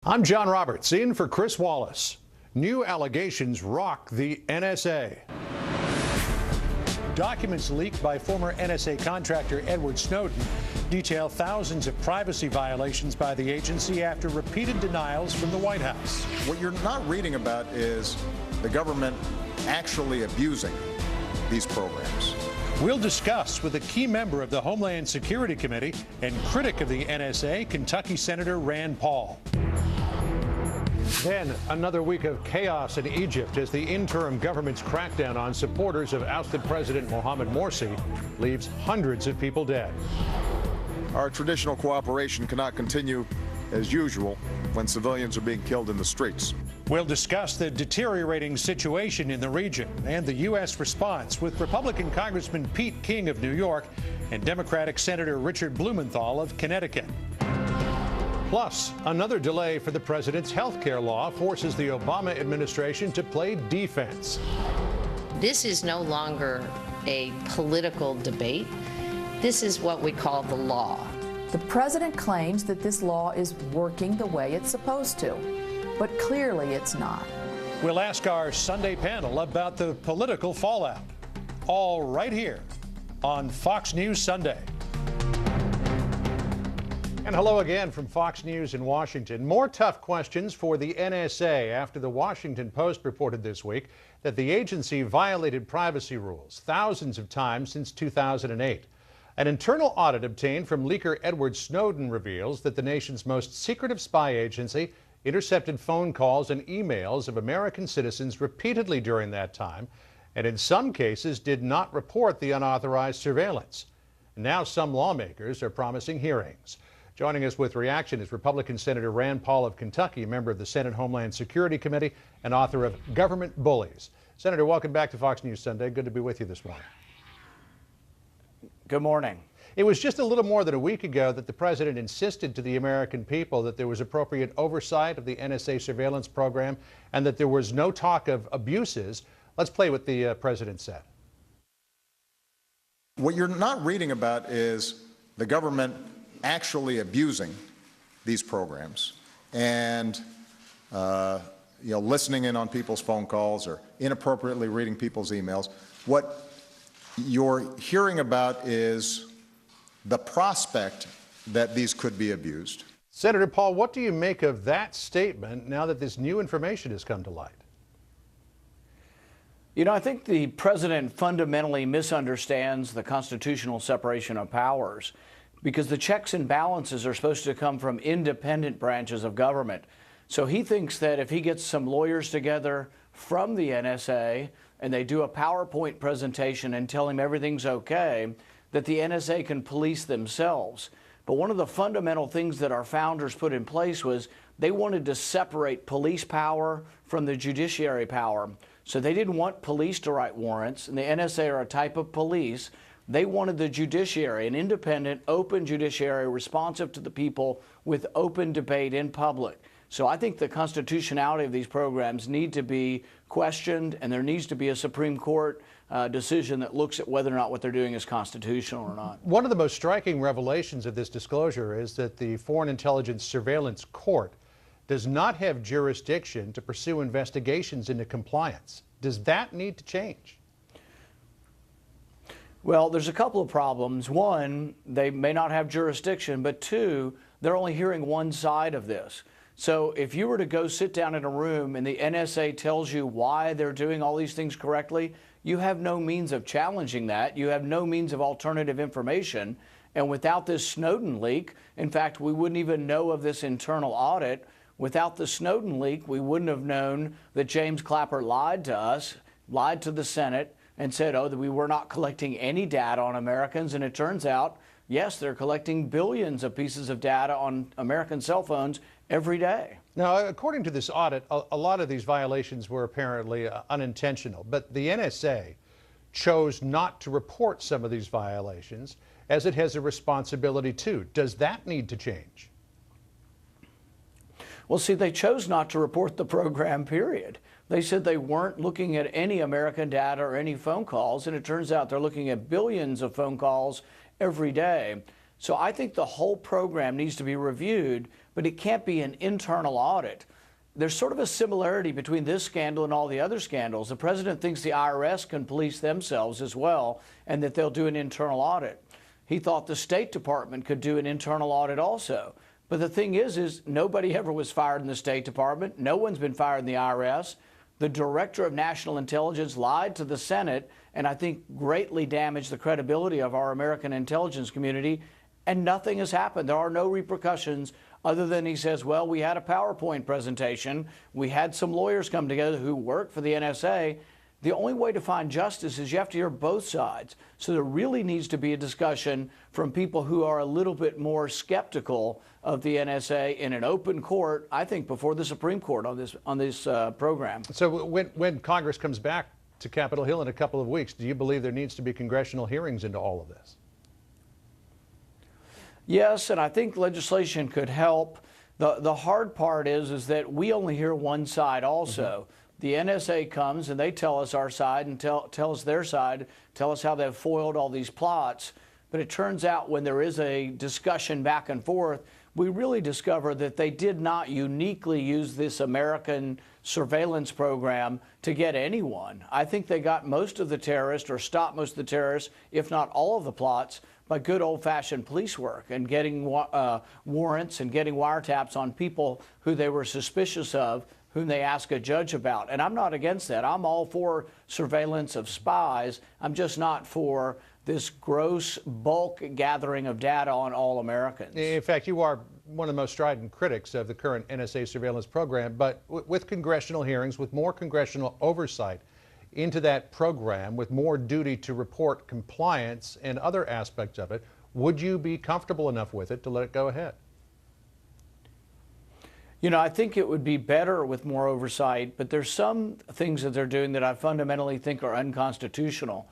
I'm John Roberts, in for Chris Wallace. New allegations rock the NSA. Documents leaked by former NSA contractor Edward Snowden detail thousands of privacy violations by the agency after repeated denials from the White House. What you're not reading about is the government actually abusing these programs. We'll discuss with a key member of the Homeland Security Committee and critic of the NSA, Kentucky Senator Rand Paul. Then, another week of chaos in Egypt as the interim government's crackdown on supporters of ousted President Mohamed Morsi leaves hundreds of people dead. Our traditional cooperation cannot continue as usual when civilians are being killed in the streets. We'll discuss the deteriorating situation in the region and the U.S. response with Republican Congressman Pete King of New York and Democratic Senator Richard Blumenthal of Connecticut. Plus, another delay for the president's health care law forces the Obama administration to play defense. This is no longer a political debate. This is what we call the law. The president claims that this law is working the way it's supposed to, but clearly it's not. We'll ask our Sunday panel about the political fallout, all right here on Fox News Sunday. And hello again from Fox News in Washington. More tough questions for the NSA after the Washington Post reported this week that the agency violated privacy rules thousands of times since 2008. An internal audit obtained from leaker Edward Snowden reveals that the nation's most secretive spy agency intercepted phone calls and emails of American citizens repeatedly during that time, and in some cases did not report the unauthorized surveillance. Now some lawmakers are promising hearings. Joining us with reaction is Republican Senator Rand Paul of Kentucky, a member of the Senate Homeland Security Committee and author of Government Bullies. Senator, welcome back to Fox News Sunday. Good to be with you this morning. Good morning. It was just a little more than a week ago that the president insisted to the American people that there was appropriate oversight of the NSA surveillance program and that there was no talk of abuses. Let's play what the president said. What you're not reading about is the government actually abusing these programs and listening in on people's phone calls or inappropriately reading people's emails. What you're hearing about is the prospect that these could be abused. Senator Paul, what do you make of that statement now that this new information has come to light? You know, I think the president fundamentally misunderstands the constitutional separation of powers, because the checks and balances are supposed to come from independent branches of government. So he thinks that if he gets some lawyers together from the NSA and they do a PowerPoint presentation and tell him everything's okay, that the NSA can police themselves. But one of the fundamental things that our founders put in place was they wanted to separate police power from the judiciary power. So they didn't want police to write warrants, and the NSA are a type of police. They wanted the judiciary, an independent, open judiciary responsive to the people with open debate in public. So I think the constitutionality of these programs need to be questioned, and there needs to be a Supreme Court decision that looks at whether or not what they're doing is constitutional or not. One of the most striking revelations of this disclosure is that the Foreign Intelligence Surveillance Court does not have jurisdiction to pursue investigations into compliance. Does that need to change? Well, there's a couple of problems. One, they may not have jurisdiction, but two, they're only hearing one side of this. So if you were to go sit down in a room and the NSA tells you why they're doing all these things correctly, you have no means of challenging that. You have no means of alternative information. And without this Snowden leak, in fact, we wouldn't even know of this internal audit. Without the Snowden leak, we wouldn't have known that James Clapper lied to us, lied to the Senate, and said, oh, that we were not collecting any data on Americans. And it turns out, yes, they're collecting billions of pieces of data on American cell phones every day. Now, according to this audit, a lot of these violations were apparently unintentional, but the NSA chose not to report some of these violations, as it has a responsibility to. Does that need to change? Well, see, they chose not to report the program, period. They said they weren't looking at any American data or any phone calls, and it turns out they're looking at billions of phone calls every day. So I think the whole program needs to be reviewed, but it can't be an internal audit. There's sort of a similarity between this scandal and all the other scandals. The president thinks the IRS can police themselves as well and that they'll do an internal audit. He thought the State Department could do an internal audit also. But the thing is nobody ever was fired in the State Department. No one's been fired in the IRS. The Director of National Intelligence lied to the Senate and I think greatly damaged the credibility of our American intelligence community, and nothing has happened. There are no repercussions other than he says, well, we had a PowerPoint presentation. We had some lawyers come together who work for the NSA. The only way to find justice is you have to hear both sides. So there really needs to be a discussion from people who are a little bit more skeptical of the NSA in an open court, I think, before the Supreme Court on this program. So when Congress comes back to Capitol Hill in a couple of weeks, do you believe there needs to be congressional hearings into all of this? Yes, and I think legislation could help. The hard part is that we only hear one side also. The NSA comes and they tell us our side and tell us their side, tell us how they've foiled all these plots. But it turns out when there is a discussion back and forth, we really discover that they did not uniquely use this American surveillance program to get anyone. I think they got most of the terrorists, or stopped most of the terrorists, if not all of the plots, by good old-fashioned police work and getting warrants and getting wiretaps on people who they were suspicious of, whom they ask a judge about. And I'm not against that. I'm all for surveillance of spies. I'm just not for this gross bulk gathering of data on all Americans. In fact, you are one of the most strident critics of the current NSA surveillance program, but with congressional hearings, with more congressional oversight into that program, with more duty to report compliance and other aspects of it, would you be comfortable enough with it to let it go ahead? You know, I think it would be better with more oversight, but there's some things that they're doing that I fundamentally think are unconstitutional.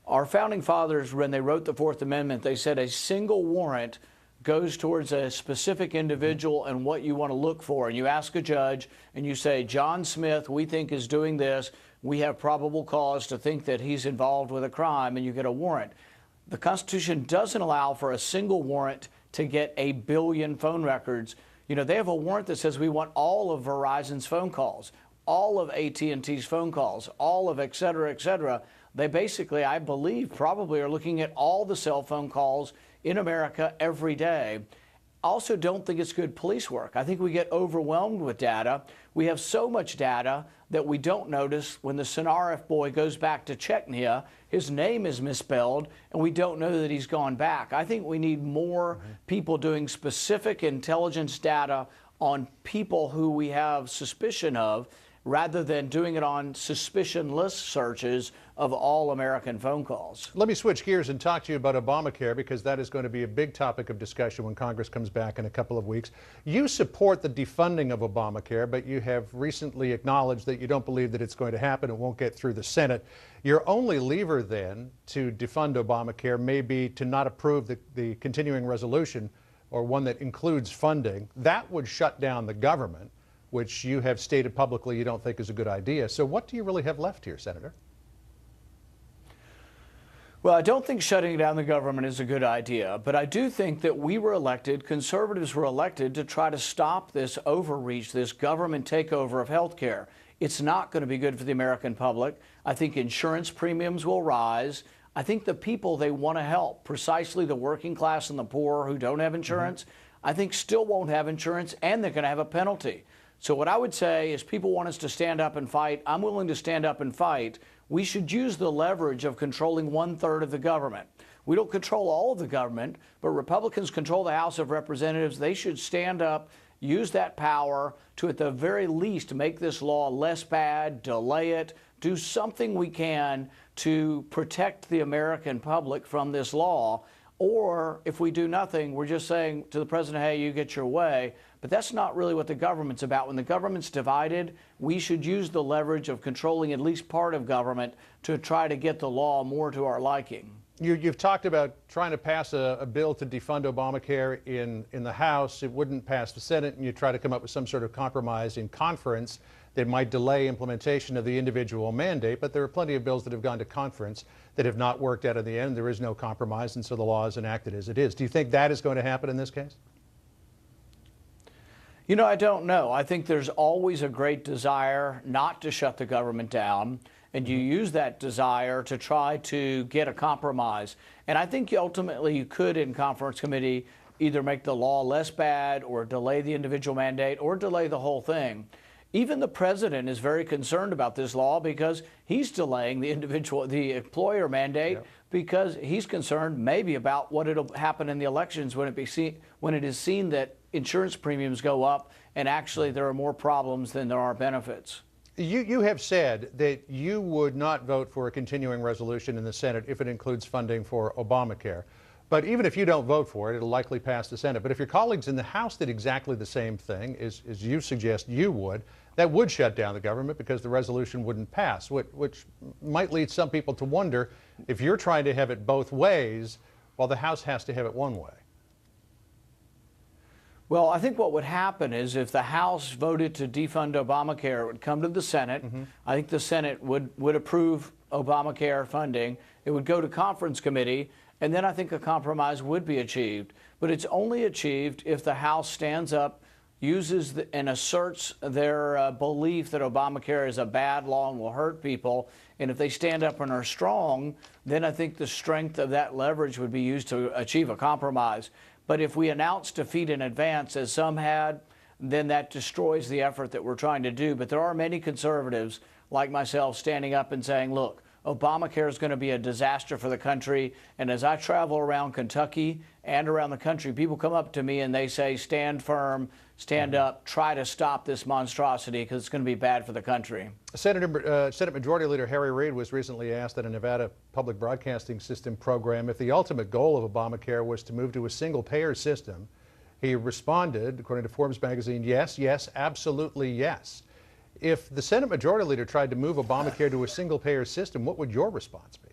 Our founding fathers, when they wrote the Fourth Amendment, they said a single warrant goes towards a specific individual and what you want to look for. And you ask a judge and you say, John Smith, we think is doing this. We have probable cause to think that he's involved with a crime, and you get a warrant. The Constitution doesn't allow for a single warrant to get 1 billion phone records. You know, they have a warrant that says we want all of Verizon's phone calls, all of AT&T's phone calls, all of et cetera, et cetera. They basically, I believe, probably are looking at all the cell phone calls in America every day. I also don't think it's good police work. I think we get overwhelmed with data. We have so much data that we don't notice when the Sonarif boy goes back to Chechnya, his name is misspelled, and we don't know that he's gone back. I think we need more people doing specific intelligence data on people who we have suspicion of, rather than doing it on suspicionless searches of all American phone calls. Let me switch gears and talk to you about Obamacare, because that is going to be a big topic of discussion when Congress comes back in a couple of weeks. You support the defunding of Obamacare, but you have recently acknowledged that you don't believe that it's going to happen. It won't get through the Senate. Your only lever then to defund Obamacare may be to not approve the continuing resolution, or one that includes funding. That would shut down the government, which you have stated publicly you don't think is a good idea. So what do you really have left here, Senator? Well, I don't think shutting down the government is a good idea, but I do think that we were elected, conservatives were elected, to try to stop this overreach, this government takeover of health care. It's not going to be good for the American public. I think insurance premiums will rise. I think the people they want to help, precisely the working class and the poor who don't have insurance, I think still won't have insurance, and they're going to have a penalty. So what I would say is, people want us to stand up and fight. I'm willing to stand up and fight. We should use the leverage of controlling 1/3 of the government. We don't control all of the government, but Republicans control the House of Representatives. They should stand up, use that power to, at the very least, make this law less bad, delay it, do something we can to protect the American public from this law. Or if we do nothing, we're just saying to the president, hey, you get your way. But that's not really what the government's about. When the government's divided, we should use the leverage of controlling at least part of government to try to get the law more to our liking. You've talked about trying to pass a bill to defund Obamacare in the House. It wouldn't pass the Senate, and you try to come up with some sort of compromise in conference that might delay implementation of the individual mandate. But there are plenty of bills that have gone to conference that have not worked out in the end. There is no compromise, and so the law is enacted as it is. Do you think that is going to happen in this case? You know, I don't know. I think there's always a great desire not to shut the government down, and you use that desire to try to get a compromise. And I think ultimately you could, in conference committee, either make the law less bad or delay the individual mandate or delay the whole thing. Even the president is very concerned about this law because he's delaying the employer mandate because he's concerned maybe about what it'll happen in the elections when it is seen that insurance premiums go up and actually there are more problems than there are benefits. You have said that you would not vote for a continuing resolution in the Senate if it includes funding for Obamacare. But even if you don't vote for it, it'll likely pass the Senate. But if your colleagues in the House did exactly the same thing, as you suggest you would, that would shut down the government because the resolution wouldn't pass, which might lead some people to wonder if you're trying to have it both ways while the House has to have it one way. Well, I think what would happen is if the House voted to defund Obamacare, it would come to the Senate. I think the Senate would approve Obamacare funding. It would go to conference committee, and then I think a compromise would be achieved. But it's only achieved if the House stands up, uses and asserts their belief that Obamacare is a bad law and will hurt people. And if they stand up and are strong, then I think the strength of that leverage would be used to achieve a compromise. But if we announce defeat in advance, as some had, then that destroys the effort that we're trying to do. But there are many conservatives like myself standing up and saying, look, Obamacare is going to be a disaster for the country. And as I travel around Kentucky and around the country, people come up to me and they say, stand firm, stand up, try to stop this monstrosity because it's going to be bad for the country. Senate Majority Leader Harry Reid was recently asked at a Nevada public broadcasting system program if the ultimate goal of Obamacare was to move to a single-payer system. He responded, according to Forbes magazine, yes, yes, absolutely yes. If the Senate Majority Leader tried to move Obamacare to a single-payer system, what would your response be?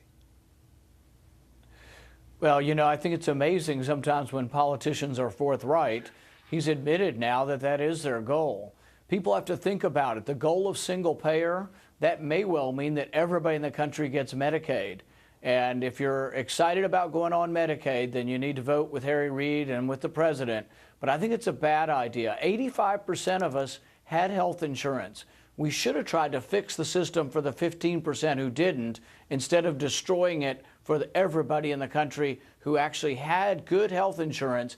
Well, you know, I think it's amazing sometimes when politicians are forthright. He's admitted now that that is their goal. People have to think about it. The goal of single payer, that may well mean that everybody in the country gets Medicaid. And if you're excited about going on Medicaid, then you need to vote with Harry Reid and with the president. But I think it's a bad idea. 85% of us had health insurance. We should have tried to fix the system for the 15% who didn't, instead of destroying it for everybody in the country who actually had good health insurance.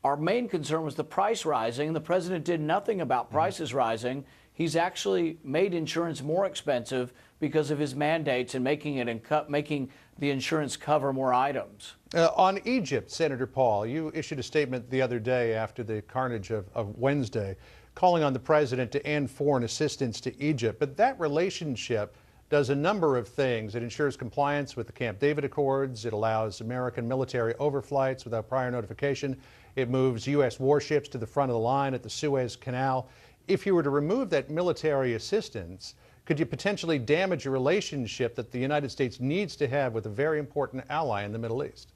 Our main concern was the price rising. The president did nothing about prices rising. He's actually made insurance more expensive because of his mandates and making the insurance cover more items. On Egypt, Senator Paul, you issued a statement the other day after the carnage of Wednesday, calling on the president to end foreign assistance to Egypt. But that relationship does a number of things. It ensures compliance with the Camp David Accords. It allows American military overflights without prior notification. It moves U.S. warships to the front of the line at the Suez Canal. If you were to remove that military assistance, could you potentially damage a relationship that the United States needs to have with a very important ally in the Middle East?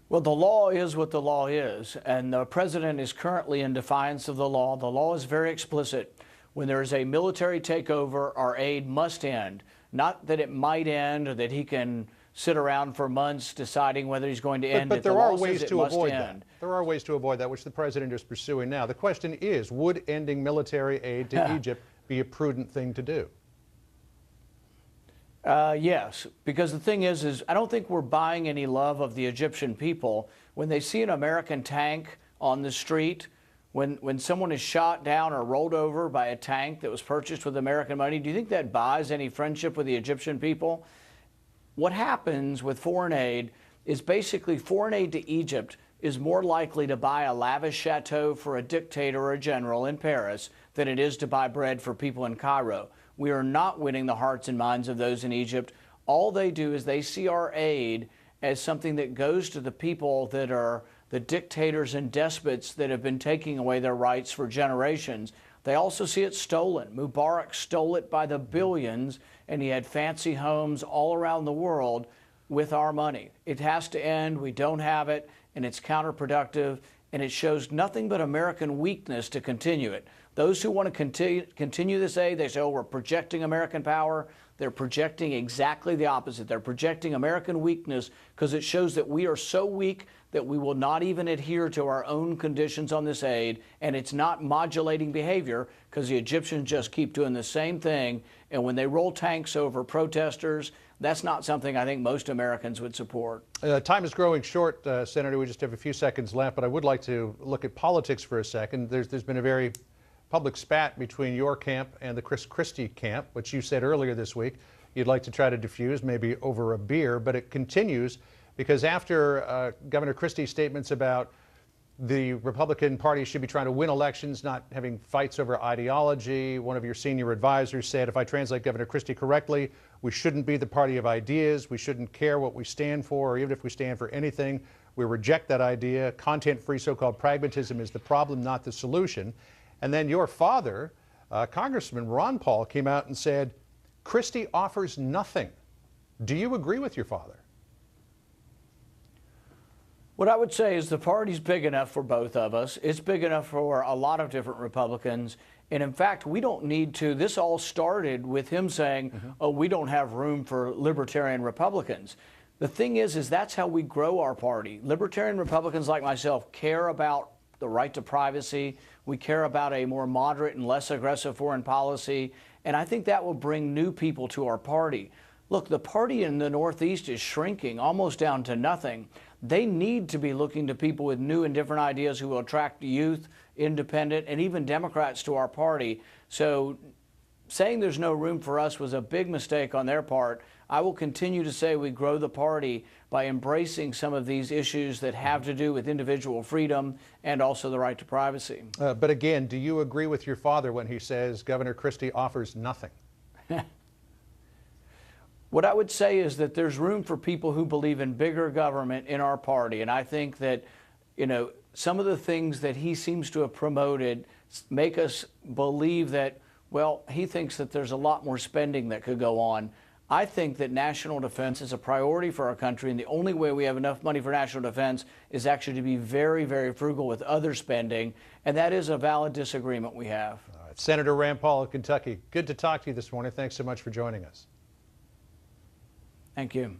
Well, the law is what the law is, and the president is currently in defiance of the law. The law is very explicit. When there is a military takeover, our aid must end. Not that it might end or that he can sit around for months deciding whether he's going to end it. But there are ways to avoid that. There are ways to avoid that, which the president is pursuing now. The question is, would ending military aid to Egypt be a prudent thing to do? Yes, because the thing is I don't think we're buying any love of the Egyptian people. When they see an American tank on the street, when someone is shot down or rolled over by a tank that was purchased with American money, do you think that buys any friendship with the Egyptian people? What happens with foreign aid is basically foreign aid to Egypt is more likely to buy a lavish chateau for a dictator or a general in Paris than it is to buy bread for people in Cairo. We are not winning the hearts and minds of those in Egypt. All they do is they see our aid as something that goes to the people that are the dictators and despots that have been taking away their rights for generations. They also see it stolen. Mubarak stole it by the billions, and he had fancy homes all around the world with our money. It has to end. We don't have it, and it's counterproductive, and it shows nothing but American weakness to continue it. Those who want to continue this aid, they say, oh, we're projecting American power. They're projecting exactly the opposite. They're projecting American weakness because it shows that we are so weak that we will not even adhere to our own conditions on this aid, and it's not modulating behavior because the Egyptians just keep doing the same thing. And when they roll tanks over protesters, that's not something I think most Americans would support. Time is growing short, Senator. We just have a few seconds left, but I would like to look at politics for a second. There's been a very public spat between your camp and the Chris Christie camp, which you said earlier this week you'd like to try to diffuse, maybe over a beer, but it continues because after Governor Christie's statements about the Republican Party should be trying to win elections, not having fights over ideology, one of your senior advisors said, if I translate Governor Christie correctly, we shouldn't be the party of ideas, we shouldn't care what we stand for, or even if we stand for anything, we reject that idea. Content-free so-called pragmatism is the problem, not the solution. And then your father, Congressman Ron Paul, came out and said, Christie offers nothing. Do you agree with your father? What I would say is the party's big enough for both of us. It's big enough for a lot of different Republicans. And in fact, we don't need to. This all started with him saying, oh, we don't have room for libertarian Republicans. The thing is that's how we grow our party. Libertarian Republicans like myself care about the right to privacy. We care about a more moderate and less aggressive foreign policy. And I think that will bring new people to our party. Look, the party in the Northeast is shrinking almost down to nothing. They need to be looking to people with new and different ideas who will attract youth, independent, and even Democrats to our party. So saying there's no room for us was a big mistake on their part. I will continue to say we grow the party by embracing some of these issues that have to do with individual freedom and also the right to privacy. But again, do you agree with your father when he says Governor Christie offers nothing? What I would say is that there's room for people who believe in bigger government in our party. And I think that, some of the things that he seems to have promoted make us believe that, well, he thinks that there's a lot more spending that could go on. I think that national defense is a priority for our country, and the only way we have enough money for national defense is actually to be very, very frugal with other spending, and that is a valid disagreement we have. All right. Senator Rand Paul of Kentucky, good to talk to you this morning. Thanks so much for joining us. Thank you.